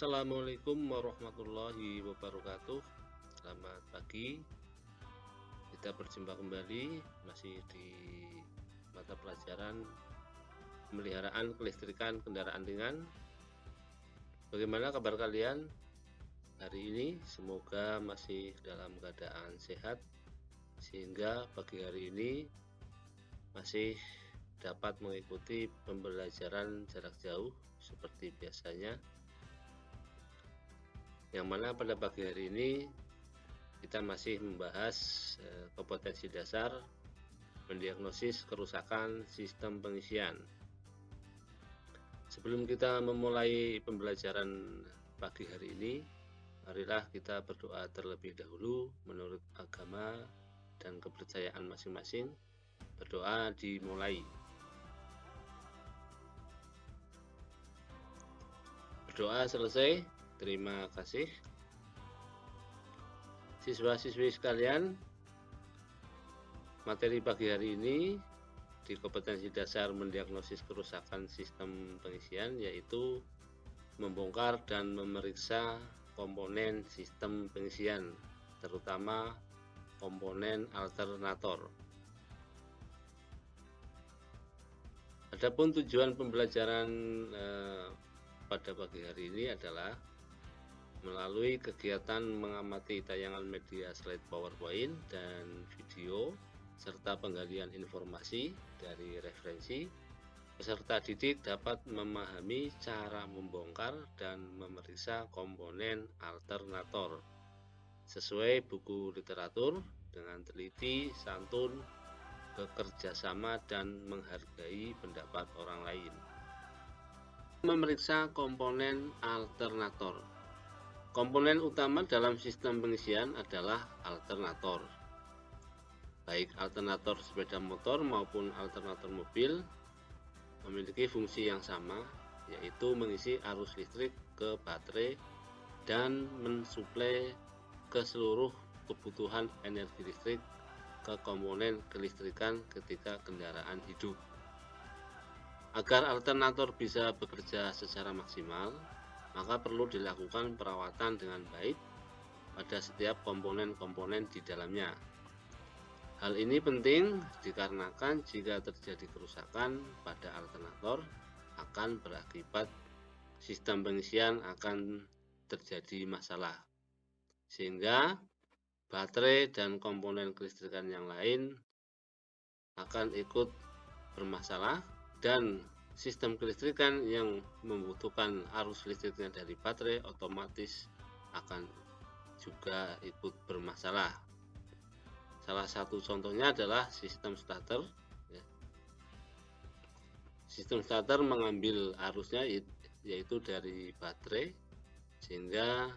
Assalamualaikum warahmatullahi wabarakatuh. Selamat pagi. Kita berjumpa kembali masih di mata pelajaran pemeliharaan kelistrikan kendaraan ringan. Bagaimana kabar kalian hari ini? Semoga masih dalam keadaan sehat sehingga pagi hari ini masih dapat mengikuti pembelajaran jarak jauh seperti biasanya. Yang mana pada pagi hari ini kita masih membahas kompetensi dasar mendiagnosis kerusakan sistem pengisian. Sebelum kita memulai pembelajaran pagi hari ini, marilah kita berdoa terlebih dahulu menurut agama dan kepercayaan masing-masing. Berdoa dimulai. Berdoa selesai. Terima kasih. Siswa-siswi sekalian, materi pagi hari ini di kompetensi dasar mendiagnosis kerusakan sistem pengisian yaitu membongkar dan memeriksa komponen sistem pengisian, terutama komponen alternator. Adapun tujuan pembelajaran pada pagi hari ini adalah melalui kegiatan mengamati tayangan media slide PowerPoint dan video serta penggalian informasi dari referensi, peserta didik dapat memahami cara membongkar dan memeriksa komponen alternator sesuai buku literatur dengan teliti, santun, bekerja sama dan menghargai pendapat orang lain. Memeriksa komponen alternator. Komponen utama dalam sistem pengisian adalah alternator. Baik alternator sepeda motor maupun alternator mobil memiliki fungsi yang sama, yaitu mengisi arus listrik ke baterai dan mensuplai ke seluruh kebutuhan energi listrik ke komponen kelistrikan ketika kendaraan hidup. Agar alternator bisa bekerja secara maksimal, maka perlu dilakukan perawatan dengan baik pada setiap komponen-komponen di dalamnya. Hal ini penting dikarenakan jika terjadi kerusakan pada alternator akan berakibat sistem pengisian akan terjadi masalah, sehingga baterai dan komponen kelistrikan yang lain akan ikut bermasalah dan sistem kelistrikan yang membutuhkan arus listriknya dari baterai otomatis akan juga ikut bermasalah. Salah satu contohnya adalah sistem starter. Sistem starter mengambil arusnya yaitu dari baterai, sehingga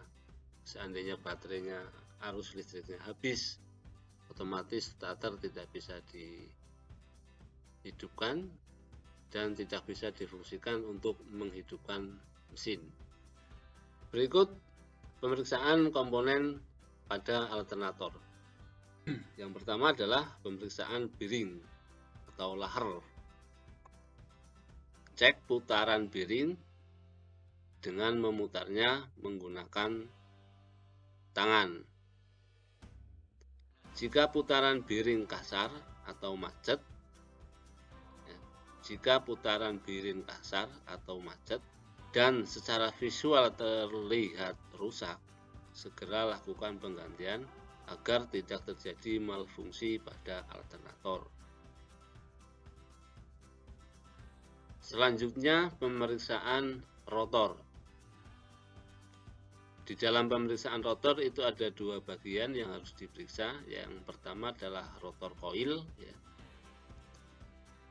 seandainya baterainya arus listriknya habis, otomatis starter tidak bisa dihidupkan dan tidak bisa difungsikan untuk menghidupkan mesin. Berikut pemeriksaan komponen pada alternator. Yang pertama adalah pemeriksaan bearing atau lahar. Cek putaran bearing dengan memutarnya menggunakan tangan. Jika putaran bearing kasar atau macet, dan secara visual terlihat rusak, segera lakukan penggantian agar tidak terjadi malfungsi pada alternator. Selanjutnya, pemeriksaan rotor. Di dalam pemeriksaan rotor itu ada dua bagian yang harus diperiksa. Yang pertama adalah rotor coil.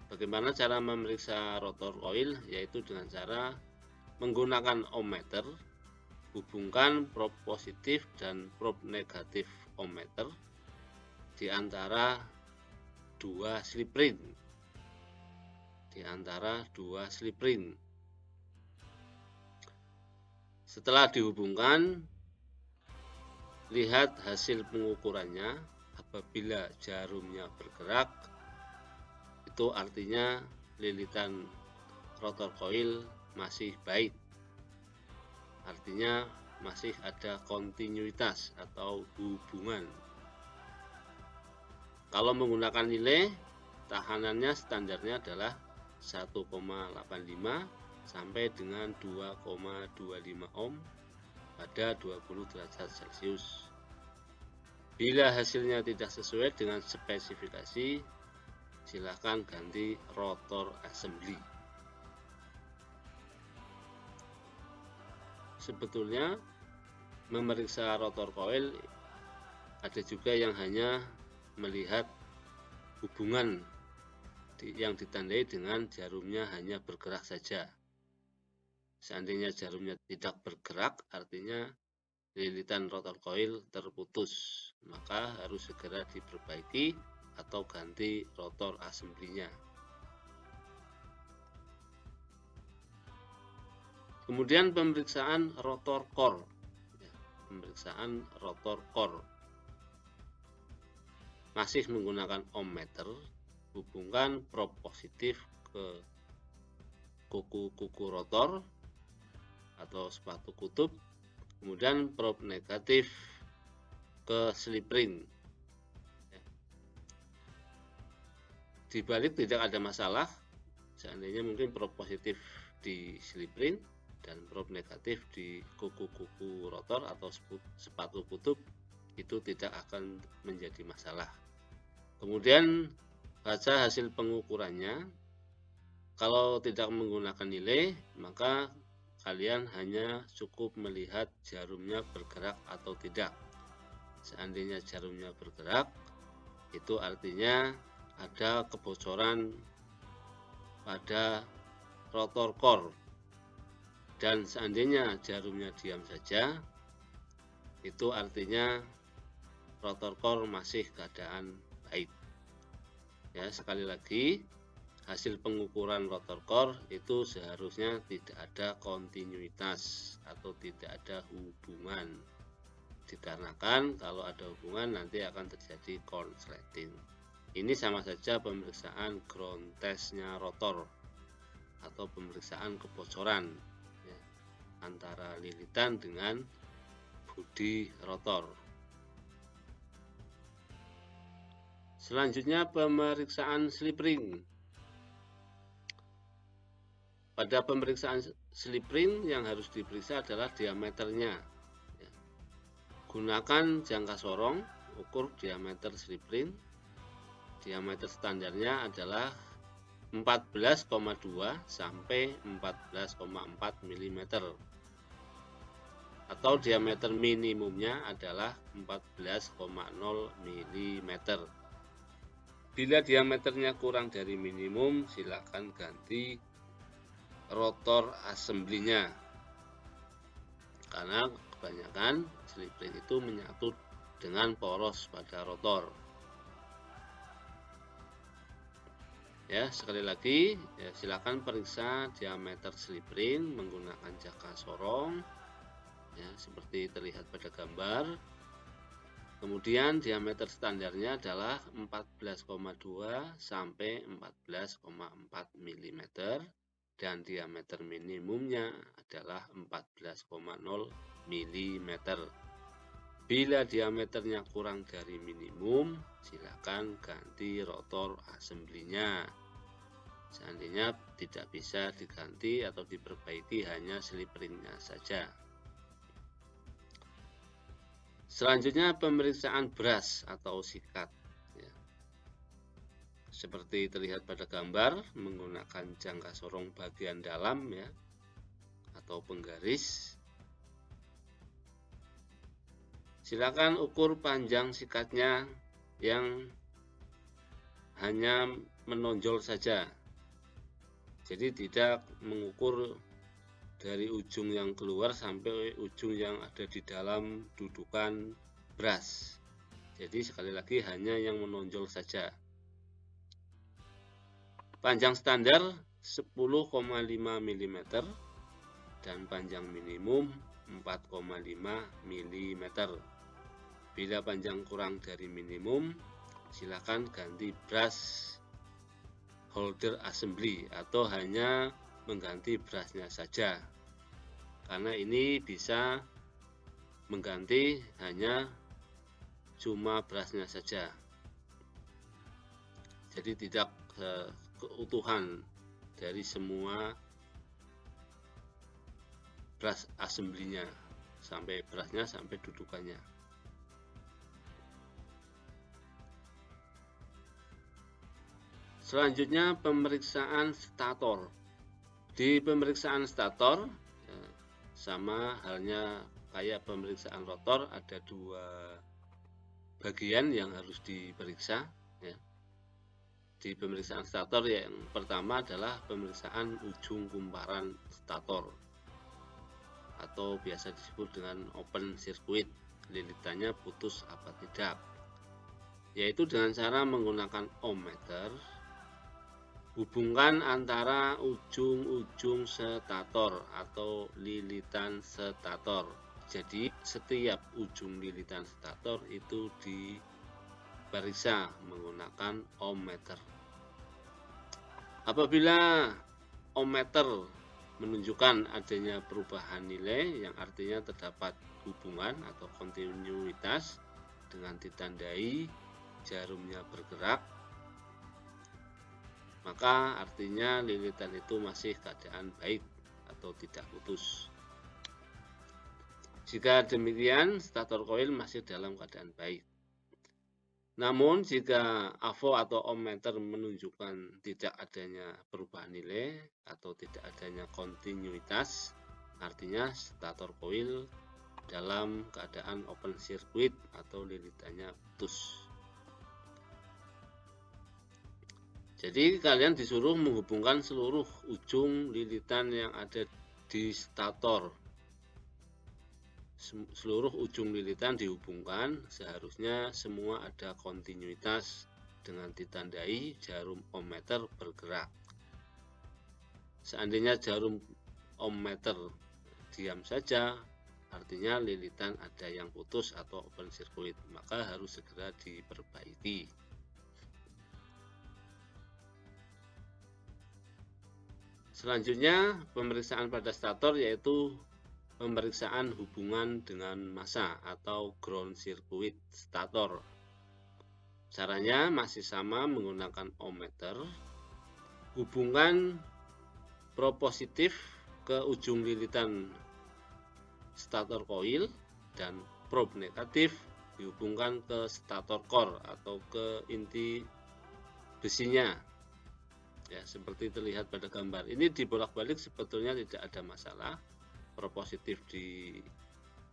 Bagaimana cara memeriksa rotor coil? Yaitu dengan cara menggunakan ohmmeter, hubungkan probe positif dan probe negatif ohmmeter di antara dua slip ring. Setelah dihubungkan, lihat hasil pengukurannya. Apabila jarumnya bergerak, itu artinya lilitan rotor coil masih baik. artinya masih ada kontinuitas atau hubungan. Kalau menggunakan nilai, tahanannya standarnya adalah 1,85 sampai dengan 2,25 ohm pada 20 derajat Celcius. Bila hasilnya tidak sesuai dengan spesifikasi, silakan ganti rotor assembly. Sebetulnya memeriksa rotor coil ada juga yang hanya melihat hubungan yang ditandai dengan jarumnya hanya bergerak saja. Seandainya jarumnya tidak bergerak, artinya lilitan rotor coil terputus, maka harus segera diperbaiki atau ganti rotor assembly-nya. Kemudian pemeriksaan rotor core. Pemeriksaan rotor core masih menggunakan ohmmeter, hubungkan prob positif ke kuku-kuku rotor atau sepatu kutub, kemudian prob negatif ke slip ring. Di balik tidak ada masalah, seandainya mungkin prob positif di slip ring dan prob negatif di kuku-kuku rotor atau sepatu kutub, itu tidak akan menjadi masalah. Kemudian baca hasil pengukurannya. Kalau tidak menggunakan nilai, maka kalian hanya cukup melihat jarumnya bergerak atau tidak. Seandainya jarumnya bergerak, itu artinya ada kebocoran pada rotor core. Dan seandainya jarumnya diam saja, itu artinya rotor core masih keadaan baik. Ya, sekali lagi, hasil pengukuran rotor core itu seharusnya tidak ada kontinuitas atau tidak ada hubungan. Dikarenakan kalau ada hubungan nanti akan terjadi konsleting. Ini sama saja pemeriksaan ground testnya rotor atau pemeriksaan kebocoran ya, antara lilitan dengan bodi rotor. Selanjutnya pemeriksaan slip ring. Pada pemeriksaan slip ring yang harus diperiksa adalah diameternya. Gunakan jangka sorong, ukur diameter slip ring. Diameter standarnya adalah 14,2 sampai 14,4 mm. Atau diameter minimumnya adalah 14,0 mm. Bila diameternya kurang dari minimum, silakan ganti rotor assembly-nya. Karena kebanyakan slip ring itu menyatu dengan poros pada rotor. Ya, sekali lagi ya, silakan periksa diameter slip ring menggunakan jangka sorong ya, seperti terlihat pada gambar. Kemudian diameter standarnya adalah 14,2 sampai 14,4 mm dan diameter minimumnya adalah 14,0 mm. Bila diameternya kurang dari minimum, silakan ganti rotor assembly-nya. Seandainya tidak bisa diganti atau diperbaiki hanya slip ring-nya saja. Selanjutnya pemeriksaan brush atau sikat. Ya. Seperti terlihat pada gambar, menggunakan jangka sorong bagian dalam ya, atau penggaris. Silakan ukur panjang sikatnya yang hanya menonjol saja. Jadi tidak mengukur dari ujung yang keluar sampai ujung yang ada di dalam dudukan brush. Jadi sekali lagi hanya yang menonjol saja. Panjang standar 10,5 mm dan panjang minimum 4,5 mm. Bila panjang kurang dari minimum, silakan ganti brush holder assembly atau hanya mengganti brushnya saja. karena ini bisa mengganti hanya cuma brusnya saja, jadi tidak keutuhan dari semua brush assembly-nya sampai brushnya sampai dudukannya. Selanjutnya pemeriksaan stator. Di pemeriksaan stator sama halnya kayak pemeriksaan rotor, ada dua bagian yang harus diperiksa ya. Di pemeriksaan stator yang pertama adalah pemeriksaan ujung kumparan stator atau biasa disebut dengan open circuit, lilitannya putus apa tidak, yaitu dengan cara menggunakan ohmmeter. Hubungkan antara ujung-ujung stator atau lilitan stator. Jadi setiap ujung lilitan stator itu diperiksa menggunakan ohmmeter. Apabila ohmmeter menunjukkan adanya perubahan nilai, yang artinya terdapat hubungan atau kontinuitas dengan ditandai jarumnya bergerak, maka artinya lilitan itu masih keadaan baik atau tidak putus. Jika demikian, stator coil masih dalam keadaan baik. Namun jika AVO atau ohmmeter menunjukkan tidak adanya perubahan nilai atau tidak adanya kontinuitas, artinya stator coil dalam keadaan open circuit atau lilitannya putus. Jadi kalian disuruh menghubungkan seluruh ujung lilitan yang ada di stator. Seluruh ujung lilitan dihubungkan, seharusnya semua ada kontinuitas dengan ditandai jarum ohmmeter bergerak. Seandainya jarum ohmmeter diam saja, artinya lilitan ada yang putus atau open circuit, maka harus segera diperbaiki. Selanjutnya pemeriksaan pada stator yaitu pemeriksaan hubungan dengan massa atau ground circuit stator. Caranya masih sama menggunakan ohmmeter. Hubungan probe positif ke ujung lilitan stator coil dan probe negatif dihubungkan ke stator core atau ke inti besinya. Ya, seperti terlihat pada gambar ini, dibolak-balik sebetulnya tidak ada masalah. Probe positif di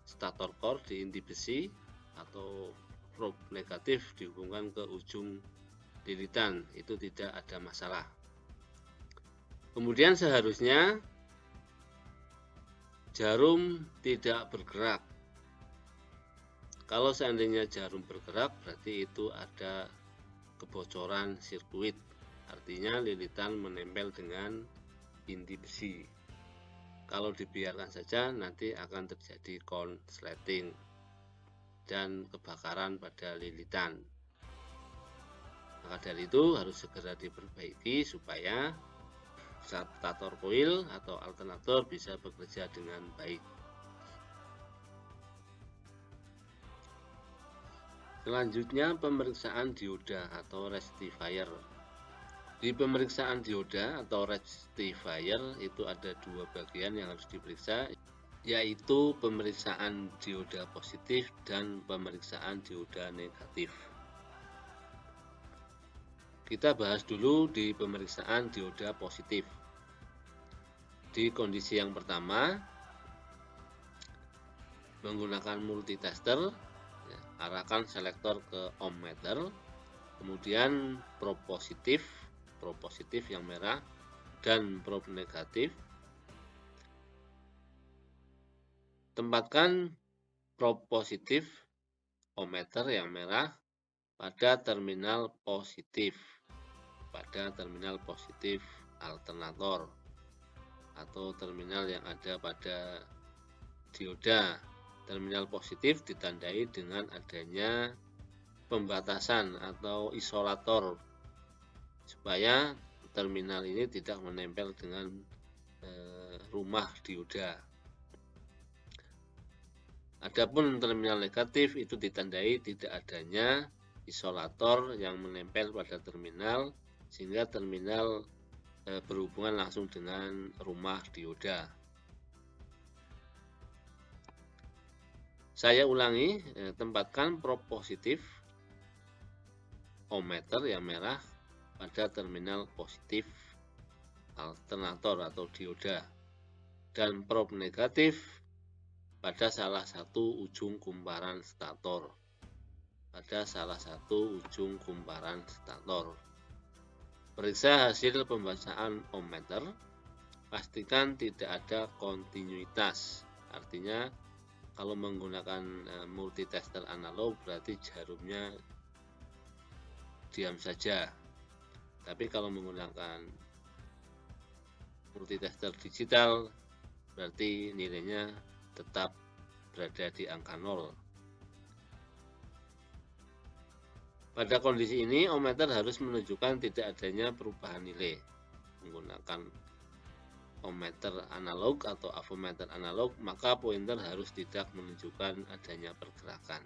stator core di inti besi atau probe negatif dihubungkan ke ujung lilitan, itu tidak ada masalah. Kemudian seharusnya jarum tidak bergerak. Kalau seandainya jarum bergerak, berarti itu ada kebocoran sirkuit. Artinya lilitan menempel dengan inti besi. Kalau dibiarkan saja nanti akan terjadi konsleting dan kebakaran pada lilitan. Maka dari itu harus segera diperbaiki supaya stator coil atau alternator bisa bekerja dengan baik. Selanjutnya pemeriksaan dioda atau rectifier. Di pemeriksaan dioda atau rectifier itu ada dua bagian yang harus diperiksa, yaitu pemeriksaan dioda positif dan pemeriksaan dioda negatif. Kita bahas dulu di pemeriksaan dioda positif. Di kondisi yang pertama, menggunakan multitester, arahkan selektor ke ohmmeter, kemudian probe positif yang merah dan probe negatif. Tempatkan probe positif ohmmeter yang merah pada terminal positif alternator atau terminal yang ada pada dioda. Terminal positif ditandai dengan adanya pembatasan atau isolator supaya terminal ini tidak menempel dengan rumah dioda. Adapun terminal negatif itu ditandai tidak adanya isolator yang menempel pada terminal sehingga terminal berhubungan langsung dengan rumah dioda. Saya ulangi, tempatkan prob positif ohmmeter yang merah pada terminal positif alternator atau dioda dan prob negatif pada salah satu ujung kumparan stator. Periksa hasil pembacaan ohmmeter, pastikan tidak ada kontinuitas. Artinya kalau menggunakan multitester analog berarti jarumnya diam saja. Tapi kalau menggunakan multitester digital berarti nilainya tetap berada di angka 0. Pada kondisi ini ohmmeter harus menunjukkan tidak adanya perubahan nilai. Menggunakan ohmmeter analog atau avometer analog, maka pointer harus tidak menunjukkan adanya pergerakan.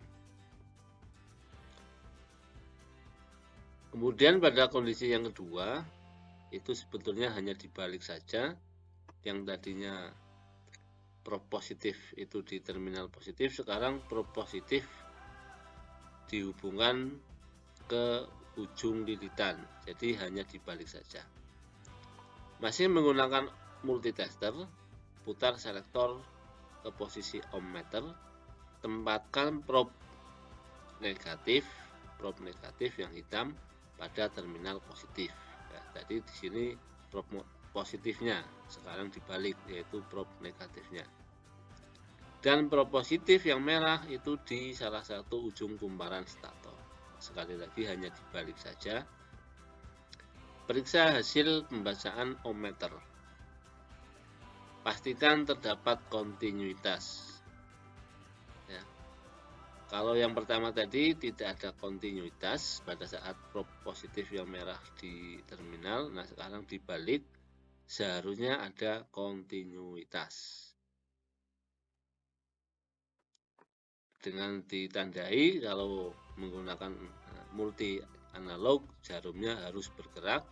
Kemudian pada kondisi yang kedua, itu sebetulnya hanya dibalik saja. Yang tadinya prob positif itu di terminal positif, sekarang prob positif dihubungkan ke ujung lilitan, jadi hanya dibalik saja. Masih menggunakan multitester, putar selektor ke posisi ohmmeter, tempatkan prob negatif yang hitam pada terminal positif. Ya, tadi di sini prob positifnya, sekarang dibalik yaitu prob negatifnya. Dan prob positif yang merah itu di salah satu ujung kumparan stator. Sekali lagi hanya dibalik saja. Periksa hasil pembacaan ohmmeter. Pastikan terdapat kontinuitas. Ya. Kalau yang pertama tadi tidak ada kontinuitas pada saat prob positif yang merah di terminal, nah sekarang dibalik, seharusnya ada kontinuitas. Dengan ditandai kalau menggunakan multi analog jarumnya harus bergerak,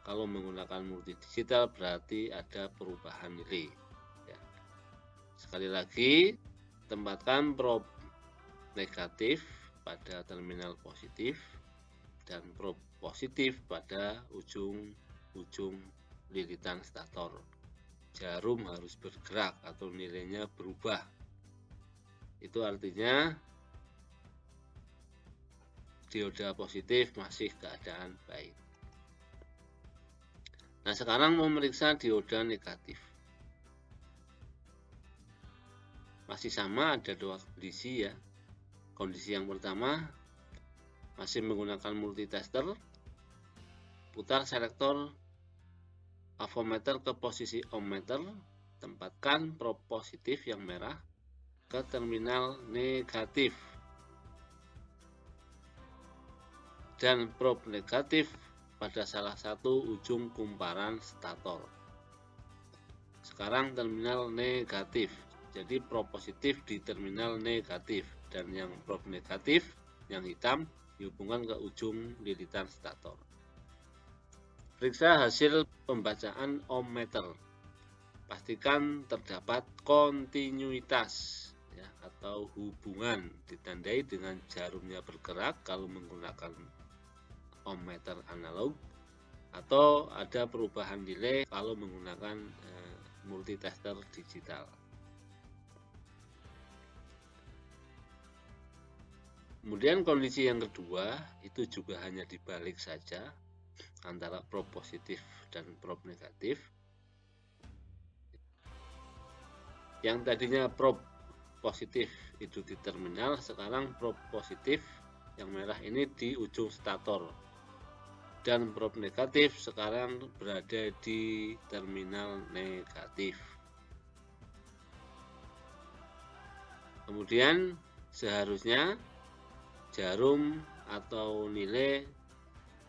kalau menggunakan multi digital berarti ada perubahan nilai. Ya. Sekali lagi, tempatkan prob negatif pada terminal positif dan prob positif pada ujung lilitan stator. Jarum harus bergerak atau nilainya berubah. Itu artinya dioda positif masih keadaan baik. Nah, sekarang memeriksa dioda negatif. Masih sama, ada dua kondisi ya. Kondisi yang pertama masih menggunakan multitester, putar selektor avometer ke posisi ohmmeter, tempatkan prob positif yang merah ke terminal negatif dan prob negatif pada salah satu ujung kumparan stator. Sekarang terminal negatif, jadi prob positif di terminal negatif dan yang prob negatif yang hitam dihubungkan ke ujung lilitan stator. Periksa hasil pembacaan ohmmeter. Pastikan terdapat kontinuitas ya, atau hubungan, ditandai dengan jarumnya bergerak kalau menggunakan ohmmeter analog, atau ada perubahan nilai kalau menggunakan multitester digital. Kemudian kondisi yang kedua itu juga hanya dibalik saja antara prob positif dan prob negatif. Yang tadinya prob positif itu di terminal, sekarang prob positif yang merah ini di ujung stator. Dan prob negatif sekarang berada di terminal negatif. Kemudian seharusnya jarum atau nilai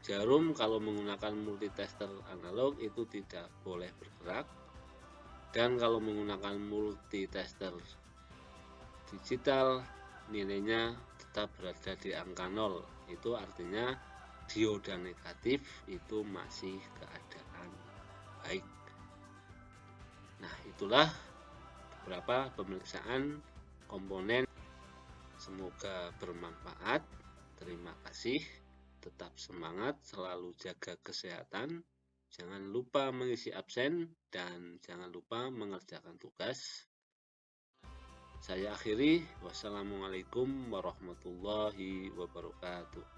jarum kalau menggunakan multitester analog itu tidak boleh bergerak, dan kalau menggunakan multitester digital nilainya tetap berada di angka 0. Itu artinya dioda negatif itu masih keadaan baik. Nah, itulah beberapa pemeriksaan komponen. Semoga bermanfaat. Terima kasih. Tetap semangat, selalu jaga kesehatan. Jangan lupa mengisi absen dan jangan lupa mengerjakan tugas. Saya akhiri. Wassalamualaikum warahmatullahi wabarakatuh.